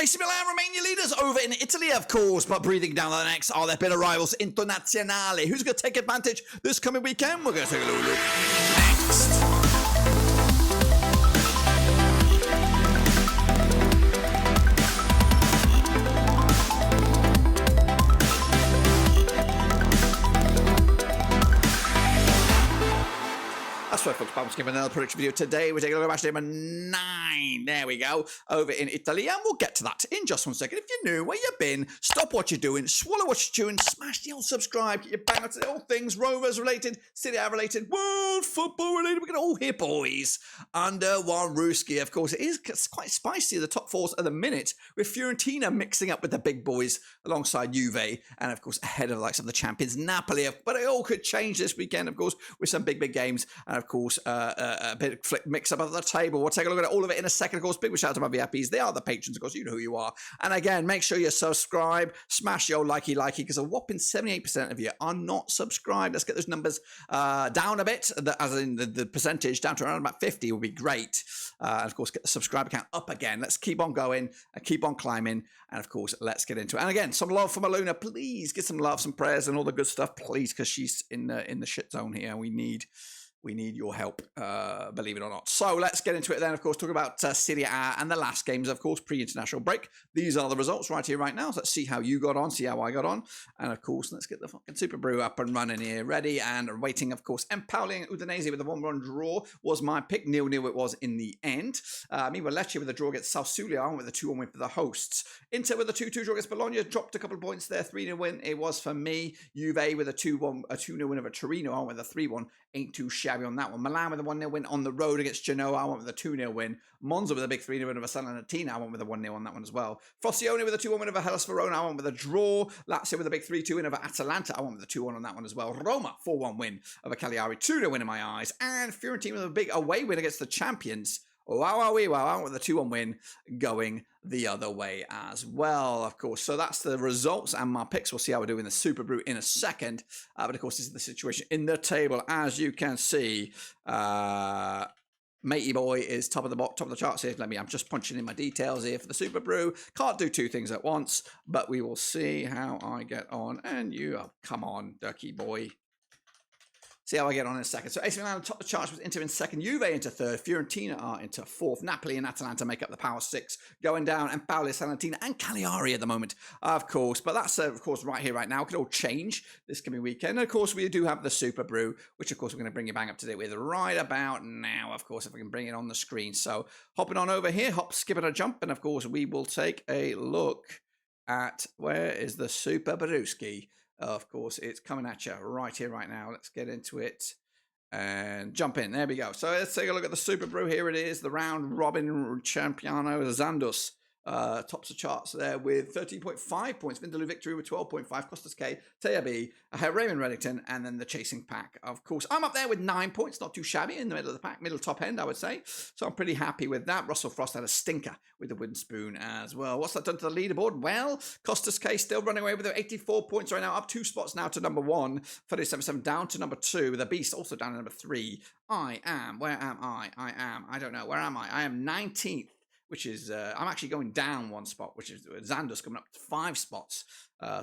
AC Milan remain your leaders over in Italy, of course, but breathing down the necks are their bitter rivals, Internazionale. Who's going to take advantage this coming weekend? We're going to take a little look next. That's right, folks. I'm giving another prediction video today. We're taking a look at match number 9. There we go. Over in Italy. And we'll get to that in just 1 second. If you're new, where you've been, stop what you're doing, swallow what you're chewing, smash the old subscribe, get your bang out to all things Rovers related, Serie A related, world football related. We're going to all here, boys, under one Ruski. Of course, it is quite spicy, the top fours at the minute, with Fiorentina mixing up with the big boys alongside Juve, and of course, ahead of the likes of the champions, Napoli. But it all could change this weekend, of course, with some big games. And of course, a bit of flip mix up at the table. We'll take a look at all of it in a second. Of course, big shout out to my VIPs. They are the patrons, of course. You know who you are. And again, make sure you subscribe. Smash your likey, because a whopping 78% of you are not subscribed. Let's get those numbers down a bit, as in the percentage, down to around about 50 would be great. And of course, get the subscriber count up again. Let's keep on going and keep on climbing. And of course, let's get into it. And again, some love for Maluna. Please get some love, some prayers, and all the good stuff, please, because she's in the shit zone here. We need your help, believe it or not. So let's get into it then, of course, talk about Serie A and the last games, of course, pre-international break. These are the results right here, right now. So let's see how you got on, see how I got on. And, of course, let's get the fucking Super Brew up and running here. Ready and waiting, of course. Empoli and Udinese with a 1-1 draw was my pick. 0-0 it was in the end. Meanwhile, Lecce with a draw against Sassuolo with a 2-1 win for the hosts. Inter with a 2-2 draw against Bologna. Dropped a couple of points there. 3-0 win it was for me. Juve with a 2-0 win over Torino. I went with a 3-1. Ain't too shabby on that one. Milan with a 1-0 win on the road against Genoa. I went with a 2-0 win. Monza with a big 3-0 win over Salernitana. I went with a 1-0 on that one as well. Frosinone with a 2-1 win over Verona. I went with a draw. Lazio with a big 3-2 win over Atalanta. I went with a 2-1 on that one as well. Roma 4-1 win over Cagliari. 2-0 win in my eyes. And Fiorentina with a big away win against the champions. Wow. I went with a 2-1 win going the other way as well, of course. So that's the results and my picks. We'll see how we do in the Super Brew in a second. But of course, this is the situation in the table. As you can see, Matey boy is top of the charts here. I'm just punching in my details here for the Super Brew. Can't do two things at once, but we will see how I get on. And come on, Ducky boy. See how I get on in a second. So AC Milan top the charts with Inter in second, Juve into third, Fiorentina are into fourth, Napoli and Atalanta make up the power six. Going down, Empoli, Salernitana and Cagliari at the moment, of course. But that's, of course, right here, right now. It could all change this coming weekend. And, of course, we do have the Super Brew, which, of course, we're going to bring you bang up to date with right about now, of course, if we can bring it on the screen. So hopping on over here, hop, skip, and a jump. And, of course, we will take a look at where is the Super Brewski. Of course, it's coming at you right here, right now. Let's get into it and jump in. There we go. So let's take a look at the Super Brew. Here it is, the round robin Champiano Zandos. Tops the charts there with 13.5 points. Vindaloo Victory with 12.5. Costas K, Taya B, Raymond Reddington, and then the chasing pack. Of course, I'm up there with 9 points. Not too shabby in the middle of the pack. Middle top end, I would say. So I'm pretty happy with that. Russell Frost had a stinker with the wooden spoon as well. What's that done to the leaderboard? Well, Costas K still running away with 84 points right now. Up 2 spots now to number 1. 37.7 down to number 2. The Beast also down to number 3. Where am I? I don't know. Where am I? I am 19th. Which is, I'm actually going down 1 spot, which is Xander's coming up to 5 spots.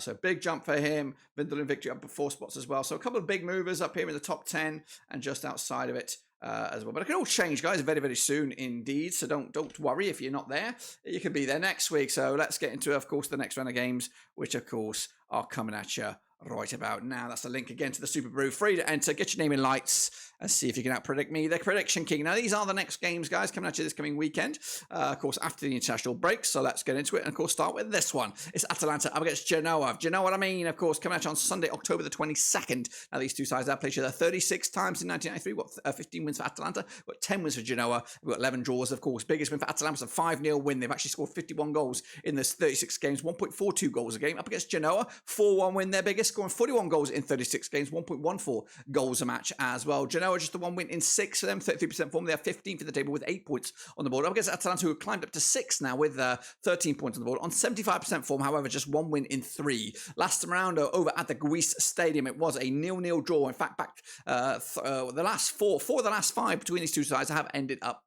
So big jump for him. Vindaloo Victory up 4 spots as well. So a couple of big movers up here in the top 10 and just outside of it as well. But it can all change, guys, very, very soon indeed. So don't worry if you're not there. You can be there next week. So let's get into, of course, the next round of games, which, of course, are coming at you right about now. That's the link again to the Super Brew. Free to enter. Get your name in lights and see if you can out-predict me, the Prediction King. Now, these are the next games, guys, coming at you this coming weekend. Of course, after the international break. So let's get into it. And, of course, start with this one. It's Atalanta up against Genoa. Do you know what I mean? Of course, coming at you on Sunday, October the 22nd. Now, these two sides have played each other 36 times in 1993. We've got 15 wins for Atalanta. We've got 10 wins for Genoa. We've got 11 draws, of course. Biggest win for Atalanta was a 5-0 win. They've actually scored 51 goals in this 36 games, 1.42 goals a game. Up against Genoa, 4-1 win, their biggest, scoring 41 goals in 36 games, 1.14 goals a match as well. Genoa just the 1 win in 6 for them, 33% form. They are 15th in the table with 8 points on the board. Up against Atalanta, who have climbed up to 6 now with 13 points on the board. On 75% form, however, just 1 win in 3. Last time around over at the Guis Stadium, it was a 0-0 draw. In fact, the last four of the last 5 between these two sides have ended up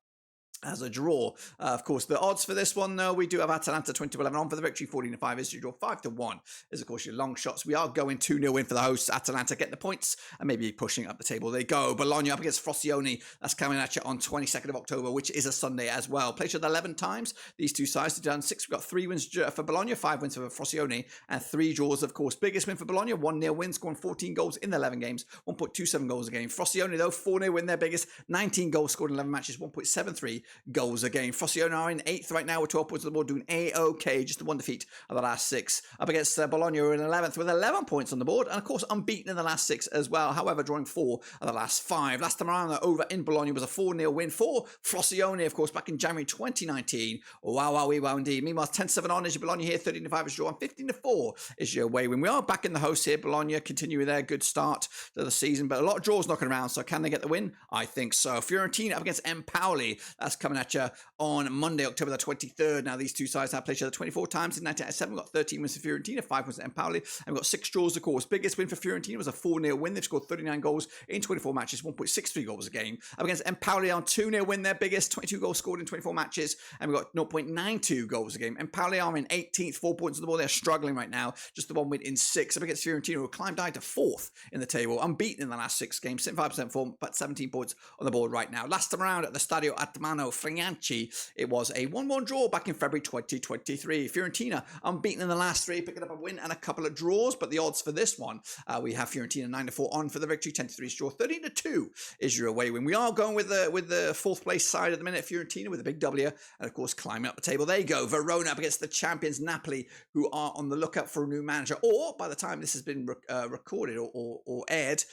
as a draw. Of course, the odds for this one, though, we do have Atalanta 20-11 on for the victory, 14-5 is your draw, 5-1 is, of course, your long shots. We are going 2-0 win for the hosts. Atalanta get the points and maybe pushing up the table. They go. Bologna up against Frosinone. That's coming at you on 22nd of October, which is a Sunday as well. Played each other 11 times. These two sides have done 6. We've got 3 wins for Bologna, 5 wins for Frosinone, and 3 draws, of course. Biggest win for Bologna, 1-0 win, scoring 14 goals in the 11 games, 1.27 goals a game. Frosinone, though, 4-0 win, their biggest, 19 goals scored in 11 matches, 1.73 goals a game. Frosinone are in 8th right now with 12 points on the board, doing A-OK, just the 1 defeat of the last 6. Up against Bologna, who are in 11th with 11 points on the board, and of course unbeaten in the last 6 as well, however drawing 4 of the last 5. Last time around, over in Bologna was a 4-0 win for Frosinone, of course, back in January 2019. Wow indeed. Meanwhile, 10-7 on is your Bologna here, 13-5 is your draw, and 15-4 is your away win. We are back in the host here, Bologna continuing their good start to the season, but a lot of draws knocking around, so can they get the win? I think so. Fiorentina up against Empoli, that's coming at you on Monday, October the 23rd. Now, these two sides have played each other 24 times in 1997. We've got 13 wins for Fiorentina, 5 wins for Empoli, and we've got 6 draws, of course. Biggest win for Fiorentina was a 4-0 win. They've scored 39 goals in 24 matches, 1.63 goals a game. Up against Empoli on 2-0 win, their biggest, 22 goals scored in 24 matches, and we've got 0.92 goals a game. Empoli are in 18th, 4 points on the board. They're struggling right now. Just the 1 win in 6. Up against Fiorentina, who climbed high to 4th in the table, unbeaten in the last 6 games, 75% form, but 17 points on the board right now. Last time around at the Stadio Atmano Frignanchi, it was a 1-1 draw back in February 2023. Fiorentina unbeaten in the last 3, picking up a win and a couple of draws, but the odds for this one, we have Fiorentina 9-4 on for the victory, 10-3 is draw, 13-2 is your away win. We are going with the 4th place side at the minute, Fiorentina with a big W, and of course climbing up the table they go. Verona up against the champions Napoli, who are on the lookout for a new manager, or by the time this has been recorded or aired,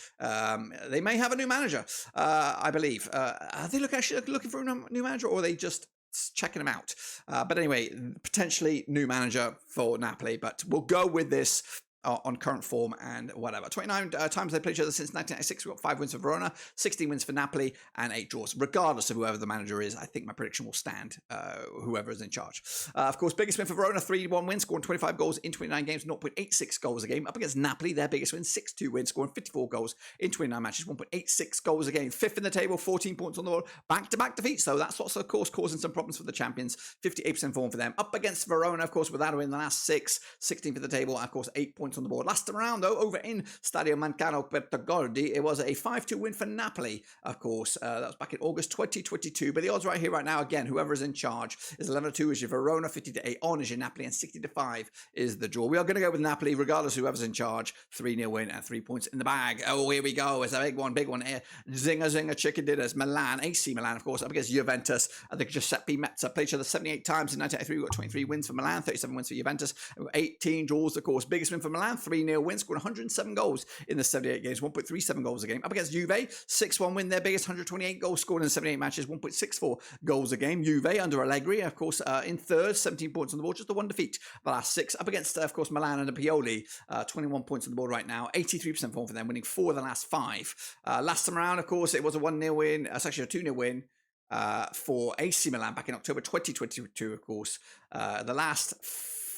they may have a new manager, I believe. Are they actually looking for a new manager, or are they just checking them out? But anyway, potentially new manager for Napoli, but we'll go with this on current form and whatever. 29 times they played each other since 1996. We've got 5 wins for Verona, 16 wins for Napoli, and 8 draws. Regardless of whoever the manager is, I think my prediction will stand, whoever is in charge. Of course, biggest win for Verona, 3-1 win, scoring 25 goals in 29 games, 0.86 goals a game. Up against Napoli, their biggest win, 6-2 win, scoring 54 goals in 29 matches, 1.86 goals a game. 5th in the table, 14 points on the board. Back-to-back defeats, though. That's what's, of course, causing some problems for the champions. 58% form for them. Up against Verona, of course, without a win in the last 6, 16th in the table, and of course, 8 points on the board. Last time around, though, over in Stadio Mancano Bertagordi, it was a 5-2 win for Napoli, of course. That was back in August 2022. But the odds right here, right now, again, whoever is in charge is 11-2 is your Verona, 50-8 on is your Napoli, and 60-5 is the draw. We are going to go with Napoli, regardless of whoever's in charge. 3-0 win and 3 points in the bag. Oh, here we go. It's a big one here. Zinger, chicken dinners. Milan, AC Milan, of course, up against Juventus. I think Giuseppe Meazza played each other 78 times in 1983. We've got 23 wins for Milan, 37 wins for Juventus. We've got 18 draws, of course. Biggest win for Milan, 3-0 win, scored 107 goals in the 78 games, 1.37 goals a game. Up against Juve, 6-1 win, their biggest, 128 goals scored in 78 matches, 1.64 goals a game. Juve under Allegri, of course, in 3rd, 17 points on the board, just the 1 defeat the last 6. Up against, of course, Milan under Pioli, 21 points on the board right now, 83% form for them, winning 4 of the last 5. Last time around, of course, it was a 1-0 win, it's actually a 2-0 win for AC Milan back in October 2022, of course. The last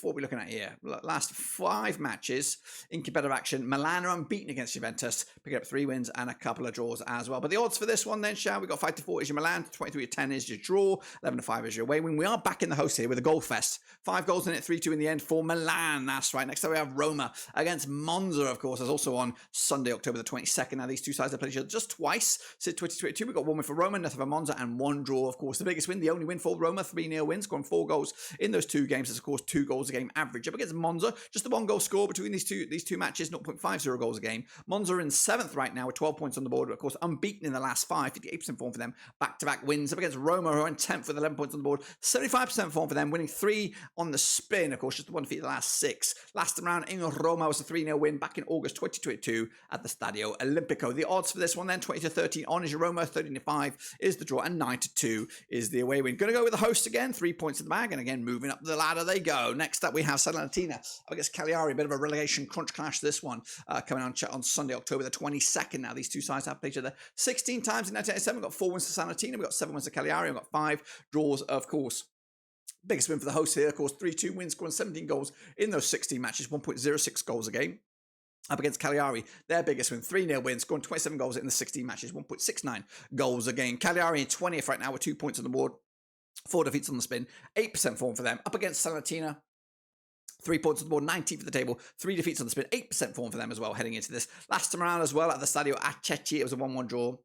what are we looking at here? Last 5 matches in competitive action, Milan are unbeaten against Juventus, picking up 3 wins and a couple of draws as well. But the odds for this one then, shall we? Got 5-4 is your Milan, 23-10 is your draw, 11-5 is your away win. We are back in the host here with a goal fest. 5 goals in it, 3-2 in the end for Milan. That's right. Next up we have Roma against Monza, of course. That's also on Sunday, October the 22nd. Now these two sides have played each other just twice since 2022. We've got 1 win for Roma, nothing for Monza, and 1 draw, of course. The biggest win, the only win for Roma, 3-0 win, scoring 4 goals in those 2 games. It's, of course, 2 goals a game average. Up against Monza, just the 1 goal score between these two matches, 0.50 goals a game. Monza are in 7th right now with 12 points on the board, but of course unbeaten in the last 5, 58% form for them, back-to-back wins. Up against Roma, who are in 10th with 11 points on the board, 75% form for them, winning 3 on the spin, of course, just the 1 defeat the last 6. Last time around in Roma was a 3-0 win back in August 2022 at the Stadio Olimpico. The odds for this one then, 20-13 on is your Roma, 13-5 is the draw, and 9-2 is the away win. Going to go with the host again, 3 points in the bag, and again moving up the ladder they go. Next up we have Salernitana up against Cagliari, a bit of a relegation crunch clash this one, coming on Sunday, October the 22nd. Now these two sides have played each other 16 times in 1987. We've got 4 wins for Salernitana, we've got 7 wins for Cagliari, we've got 5 draws, of course. Biggest win for the hosts here, of course, 3-2 wins, scoring 17 goals in those 16 matches, 1.06 goals a game. Up against Cagliari, their biggest win, 3-0 win, scoring 27 goals in the 16 matches, 1.69 goals a game. Cagliari in 20th right now with 2 points on the board. 4 defeats on the spin, 8% form for them. Up against Salernitana, 3 points on the board, 19th for the table, 3 defeats on the spin, 8% form for them as well heading into this. Last time around as well at the Stadio Accetti, it was a 1-1 draw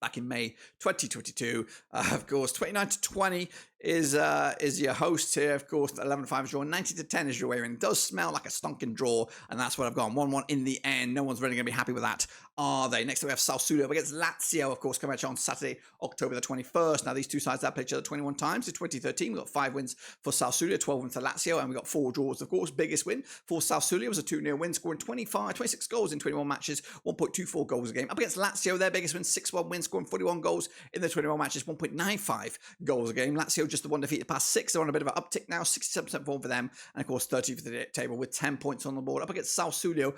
back in May 2022. Of course, 29-20 is your host here. Of course, 11-5 is draw, 90-10 is your way in. It does smell like a stonking draw, and that's what I've gone. 1-1 in the end. No one's really going to be happy with that, are they? Next up, we have Sassuolo against Lazio, of course, coming at you on Saturday, October the 21st. Now, these two sides have played each other 21 times. In 2013, we got 5 wins for Sassuolo, 12 wins for Lazio, and we got 4 draws, of course. Biggest win for Sassuolo was a 2-0 win, scoring 26 goals in 21 matches, 1.24 goals a game. Up against Lazio, their biggest win, 6-1 win, scoring 41 goals in the 21 matches, 1.95 goals a game. Lazio just the one defeated past 6. They're on a bit of an uptick now, 67% form for them, and of course 30 for the table with 10 points on the board. Up against Sassuolo,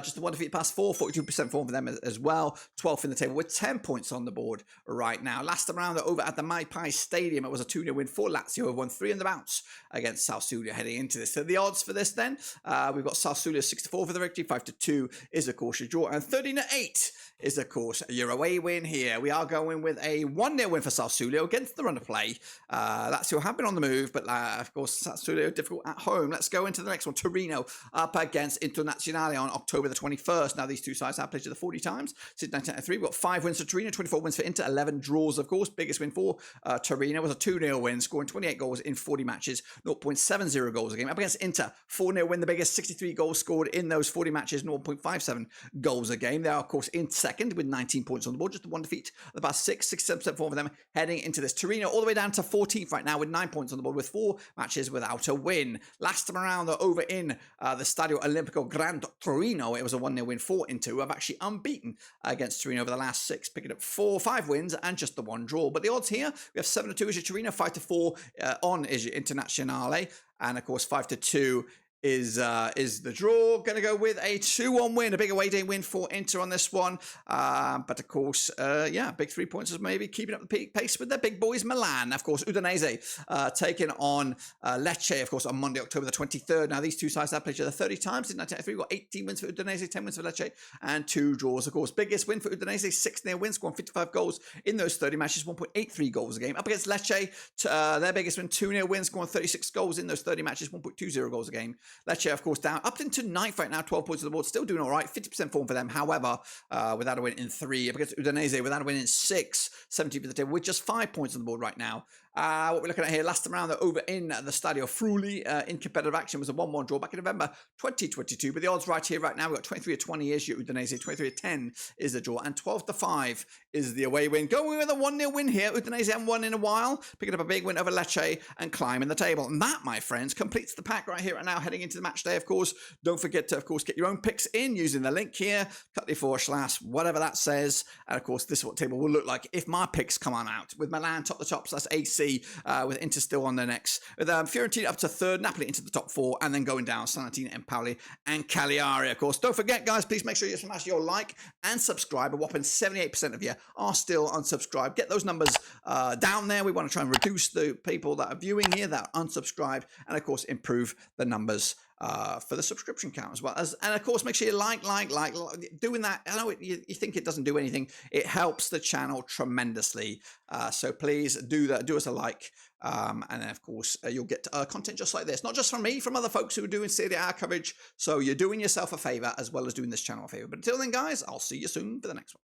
just the one defeated past 4, 42% form for them as well, 12th in the table with 10 points on the board right now. Last time around, over at the Maipai Stadium, it was a 2-0 win for Lazio, who won 3 in the bounce against Sassuolo heading into this. So the odds for this then, we've got Sassuolo 6-4 for the victory, 5-2 is of course your draw, and 13-8 is of course your away win here. We are going with a 1-0 win for Sassuolo against the run of play. Lazio have been on the move, but of course Sassuolo difficult at home. Let's go into the next one. Torino up against Internazionale on October the 21st. Now these two sides have played each other 40 times since 1993. We've got 5 wins for Torino, 24 wins for Inter, 11 draws of course. Biggest win for Torino was a 2-0 win, scoring 28 goals in 40 matches, 0.70 goals a game. Up against Inter, 4-0 win, the biggest, 63 goals scored in those 40 matches, 0.57 goals a game. They are of course in second with 19 points on the board, just 1 defeat the past 6, 67% form for them heading into this. Torino all the way down to 14th right now with 9 points on the board with 4 matches without a win. Last time around, they're over in the Stadio Olimpico Gran Torino. It was a 1-0 win for Inter, who have actually unbeaten against Torino over the last 6, picking up 5 wins and just the 1 draw. But the odds here, we have 7-2 is your Torino, 5-4 on is your Internazionale, and of course 5-2 is the draw. Going to go with a 2-1 win, a big away day win for Inter on this one. But of course, big 3 points is maybe keeping up the pace with their big boys Milan. Of course, Udinese taking on Lecce, of course, on Monday, October the 23rd. Now, these two sides have played each other 30 times in 1993. We've got 18 wins for Udinese, 10 wins for Lecce, and 2 draws. Of course, biggest win for Udinese, 6-0 win, scoring 55 goals in those 30 matches, 1.83 goals a game. Up against Lecce, their biggest win, 2-0 win, scoring 36 goals in those 30 matches, 1.20 goals a game. Lecce, of course, down up into 9th right now, 12 points on the board, still doing all right, 50% form for them. However, without a win in 3, up against Udinese, without a win in 6, 17th for the table, with just 5 points on the board right now. What we're looking at here, last time around, they're over in the Stadio Friuli in competitive action, was a 1-1 draw back in November 2022. But the odds right here, right now, we've got 23-20 is your Udinese, 23-10 is the draw, and 12-5 is the away win. Going with a 1-0 win here. Udinese haven't won in a while, picking up a big win over Lecce and climbing the table. And that, my friends, completes the pack right here right now, heading into the match day, of course. Don't forget to, of course, get your own picks in using the link here, cut// whatever that says. And, of course, this is what the table will look like if my picks come on out. With Milan top the tops, that's AC, with Inter still on their necks. With Fiorentina up to 3rd, Napoli into the top 4, and then going down, Salernitana, Empoli, and Cagliari, of course. Don't forget, guys, please make sure you smash your like and subscribe. A whopping 78% of you are still unsubscribed. Get those numbers down there. We want to try and reduce the people that are viewing here that are unsubscribed, and, of course, improve the numbers for the subscription count as well. And of course, make sure you like. Doing that, I know you think it doesn't do anything. It helps the channel tremendously. So please do that. Do us a like. And then, of course, you'll get content just like this. Not just from me, from other folks who are doing Serie A coverage. So you're doing yourself a favor as well as doing this channel a favor. But until then, guys, I'll see you soon for the next one.